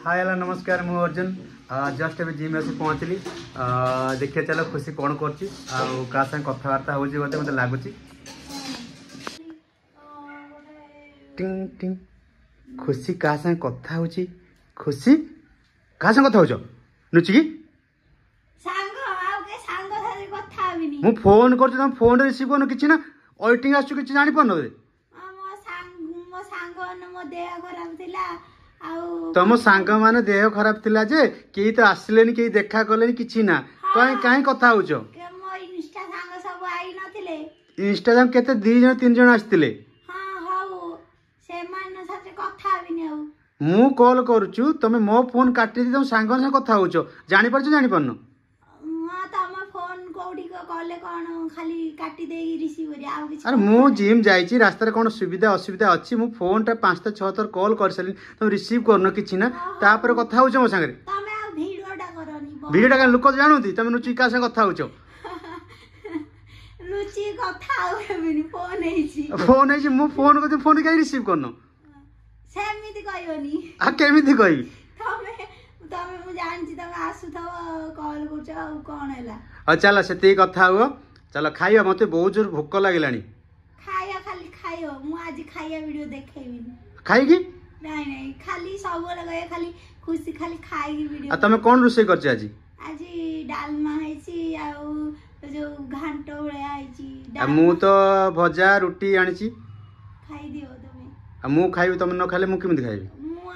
Hi hello नमस्कार मु Arjun just अभी जिम आसी पहुँचली देखिए चलो खुशी कौन कर कथबार्ता हो मत लगुच टिंग टिंग खुशी क्या संग कथा हो खुशी क्या संग कथा हो नुचिकी मु फोन कर तुम फोन रिसीव कर कि ना वेटिंग आसु कि जानी पार तुम सांग मान देह खराब थिला जे कई तो आसिले कई देखा कले कि ना कहीं कहीं कथा हो इंस्टाग्राम केते 2 जन 3 जन आसतिले मु कॉल करूछु तुम मो फोन काटी दी तुम सांग से कथा हो जानी पारछ जानी पारनो अरे मु जिम जाइछि रास्ता रे कोन सुविधा असुविधा अछि मु फोन टा 5 से 6 थर कॉल कर सली तुम रिसीव करनो किछि ना तापर कथा होछ मो संगे वीडियो टा लोक जानुती तुम नुची का संग कथा होछ नुची कथा होबेनी फोन हेछि मु फोन को फोन काई रिसीव करनो सेमिति कहयोनी आ केमिति कहि तमे मु जानछि तमे आसु त कॉल करछ आ कोन हैला आ चला सेती कथा हुओ चलो खाइयो मते बहुत जोर भूख लागलानी खाया खाली खाइयो मु आज खाइया वीडियो देखेबिनी खाइगी नहीं नहीं खाली सब लगे खाली खुशी खाली खाइगी वीडियो आ तमे कोन रुसई करछ आज आज डालमा हैछि आ जो घांटो बळे हैछि आ मु तो भजा रोटी आनिछि खाइ दियो तमे आ मु खाइबी तमे न खाले मु केमिति खाइबी मु आ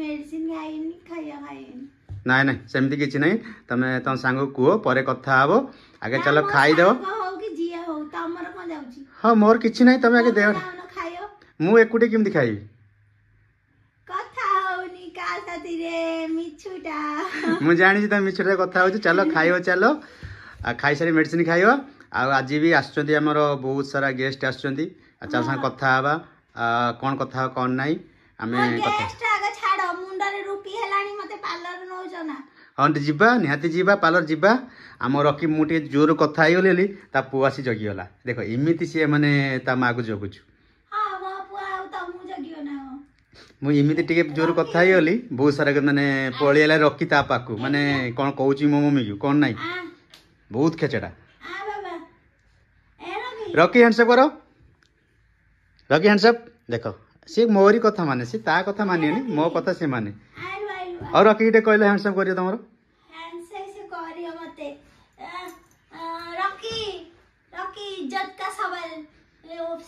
मेडिसिन खाइनी खाइया खाइनी नहीं नहीं सेमती किसी नहीं तुम तुम सांग कह पर कथा हे आगे चलो खाई दो हाँ मोर किसी नहीं तुम आगे दे मु एकुटे केमती खाइबी मु जानी तुम मिछुटा कथा हो चलो खाइब चलो खाई सारी मेडिसिन खाइब आज भी आमर बहुत सारा गेस्ट आसुँच कथा हवा कौन कथा कौन नाई आम हाँ जीवा निहाती जीवा पार्लर जीवा आम रखी मुझे जोर कथा गली ता पुआ आसी जगीगला देख इमिति सी माने ता माँ को जगुचु मुझे टे जोर कथा गली बहुत सारा माने पलियाला रखी ता पाकू माने कौन कहूँ मो मम्मी को कौन नाई बहुत खेचेड़ा रखी हैंडसअप करो रखी हैंडसअप देख सी मोरी कथा माने सी ता कथा मानिए मो कथा से माने और रखी कहले हैंडसअप करियो तमरो हैंडसअप से करियो मते रखी रखी इज्जत का सवाल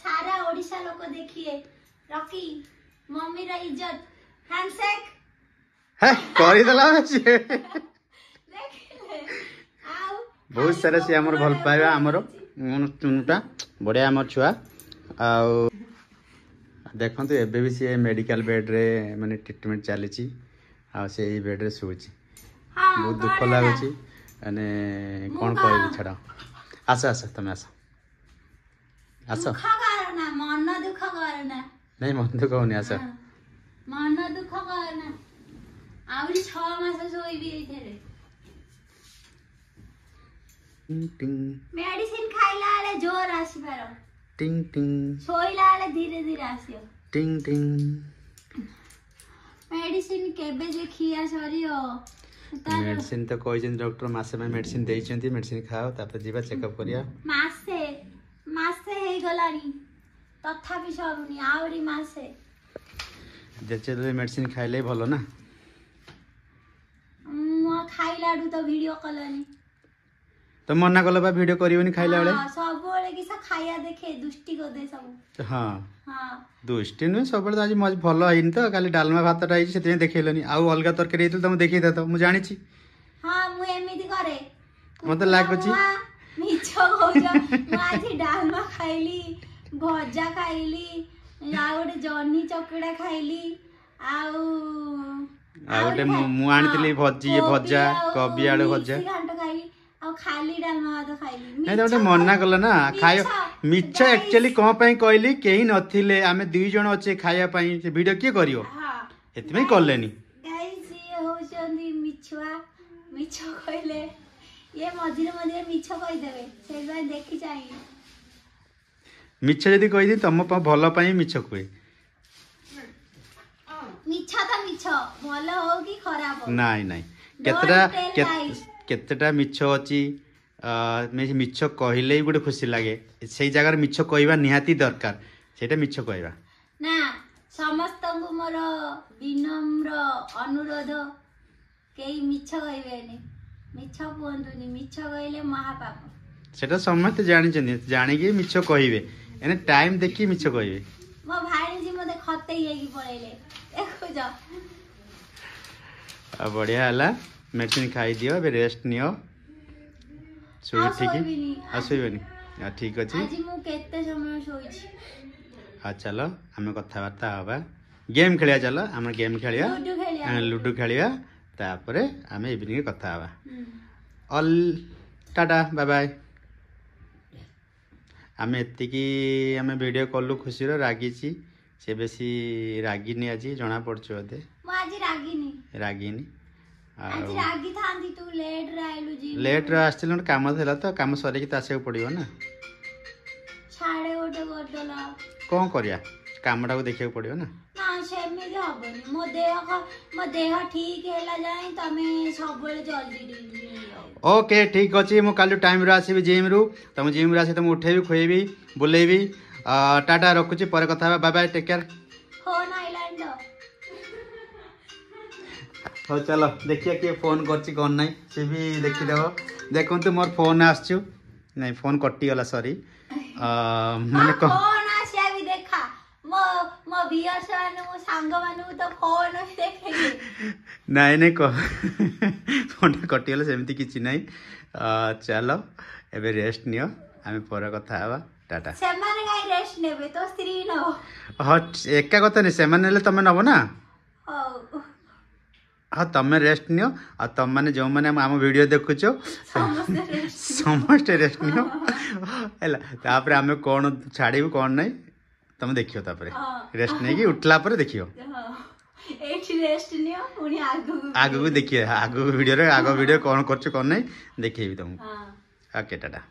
सारा ओडिसा लोग देखिए रखी मम्मी रा इज्जत हैंडशेक है करि दला छी बहुत सारा से हमर भल पाइबा हमर मन चुनुटा बढ़िया हमर छुआ आ देखंतु एबे भी से मेडिकल बेड रे माने ट्रीटमेंट चली छी आ से ई बेड रे सोची बहुत दुख लागुची अने कौन कहबी छड़ा आस आस तुम आस आस मन दुख करना नहीं मन दुख होनी आस मन दुख करना आउरी 6 मास सोईबी एथरे टिंग टिंग मेडिसिन खाइला आले जोर आसी पारो टिंग टिंग सोईला आले धीरे धीरे आसियो टिंग टिंग मेडिसिन केबे जे खिया सरियो मेडिसिन तो कहछन डॉक्टर मासे में मेडिसिन देइछंती मेडिसिन खाओ तापर जीवा चेकअप करिया मासे मासे हे गलानी तथापि सरुनी आउरी मासे जे मेडिसिन खाइले भलो ना मो खाइलाडू तो वीडियो कलानी तो मना कल बा वीडियो करियोनी खाइला बेले हां सब बोले कि सा खाया देखे दुष्टि को दे सब हां हां दुष्टि न सब आज मज भलो आइन तो खाली डालमा भातटा आइ सेते देखैलनी आ अलगा तरकारी हेतल त म देखै दत म जानि छी हां मु एमिति करे मते लागो छी मिछो हो जा म आज डालमा खाइली भजा खाइली आ गोटे जन्नी चकड़ा खाइली आ गोटे मु आनितली भजी भजा कबी आलू भजा घांट खाइली आ खाली डालमा भात खाइली नहीं तो मना कल ना खाय मिछ एक्चुअली कौन पई कहली केही नथिले आमे 2 जण अच्छे खाया पई से वीडियो के करियो हां एतमे करलेनी गाइस ये होचंदी मिछुआ मिछो कहले ये मझिरे मझिरे मिछो कहि देबे से बाय देखि चाहिए मिछ जदी कहि दी तम भलो पई मिछ कुए ମିଛ ତ ମିଛ ଭଲ ହଉ କି ଖରାପ ହଉ ନାଇଁ ନାଇଁ Don't tell lies. କେତେଟା ମିଛ ଅଛି ମିଛ କହିଲେ ବି ଗୋଟେ ଖୁସି ଲାଗେ ସେଇ ଜାଗାରେ ମିଛ କହିବା ନିହାତି ଦରକାର ସେଇଟା ମିଛ କହିବା ନା ସମସ୍ତଙ୍କୁ ମୋର ବିନମ୍ର ଅନୁରୋଧ କେହି ମିଛ କହିବେନି ମିଛ କୁହନ୍ତୁନି ମିଛ କହିଲେ ମହାପାପ ସେଟା ସମସ୍ତେ ଜାଣିଛନ୍ତି ଜାଣିକି ମିଛ କହିବେ ଏନେ ଟାଇମ ଦେଖି ମିଛ କହିବେ ମୋ ଭାଣିଜୀ ମତେ ଖତେଇ ହେଇକି ପଳେଇଲେ ଦେଖୁଛ ବଢିଆ ହେଲା ମେଡିସିନ ଖାଇଦିଅ ଏବେ ରେଷ୍ଟ ନିଅ ଶୋଇ ଆଉ ଠିକ ଶୋଇବିନି ଶୋଇବନି ଠିକ ଅଛି ଆଜି ମୁଁ କେତେ ସମୟ ଶୋଇଛି ଚାଲ ଆମେ କଥାବାର୍ତ୍ତା ହବା गेମ୍ ଖେଳିବା ଚାଲ ଆମେ ଗେମ୍ ଖେଳିବା ଲୁଡୁ ଖେଳିବା ଲୁଡୁ ଖେଳିବା ତାପରେ ଆମେ ଇଭିନିଂ କଥା ହବା ଅଲ୍ ଟାଟା ବାय ବାय ଆମେ ଏତିକି ଆମେ ଭିଡ଼ିଓ କଲୁ ଖୁସିର ରାଗିଛି ସେ ବେଶୀ ରାଗିନି ଆଜି ଜଣା ପଡୁଛି ବୋଧେ ମୁଁ ଆଜି ରାଗିନି ଆଜି ରାଗିଥାନ୍ତି ତୁ ଲେଟ୍ ରେ ଆଇଲୁ ଜି ଲେଟ୍ ରେ ଆସିଥିଲୁ ଗୋଟେ କାମ ଥିଲା ତ କାମ ସରିକି ତ ଆସିବାକୁ ପଡିବ ନା ଛାଡେ ଗୋଟେ କରିଦେଲ କଣ କରିବା କାମଟାକୁ ଦେଖିବାକୁ ପଡିବ ନା ନା ସେମିତି ହବନି ମୋ ଦେହ ଠିକ ହେଲା ଯାଏ ତମେ ସବୁବେଳେ ଜଲ୍ଦି ओके ठीक अच्छे मुझे कल टाइम आसबि जिम रु तुम जिम आसी तुम उठेबी खुएबी बुलेबी टाटा रखुची पर कथा bye bye take care phone आइलैंड हो चलो देखिए किए फोन करछि कौन नहीं सी भी देखीदेव देखु मोर फोन आसचु नहीं फोन कटिगला सॉरी माने फोन आसिया भी देखा मो व्यूअर्स माने मो सांग माने तो फोन देखेगी नहीं नहीं कह फोन कटिगला सेमती किछि नहीं चलो एबे रेस्ट नियो आमे पर कथा हवा टाटा से माने गाय रेस्ट नेबे तो स्त्री न हाँ एका कथा नहीं से माने तमे नबो ना हो हाँ तमें रेस्ट नियो आ तुम मैंने जो मैंने आम वीडियो देखुच समस्त रेस्ट नियो तापर आम कौन छाड़ू कौन नहीं तुम देखियो तापर रेस्ट नहीं कि उठला पर देखियो आगु देखिए आगु वीडियो रे आगो वीडियो कौन कर कौन नहीं देखेबी तुमको ओके टाटा।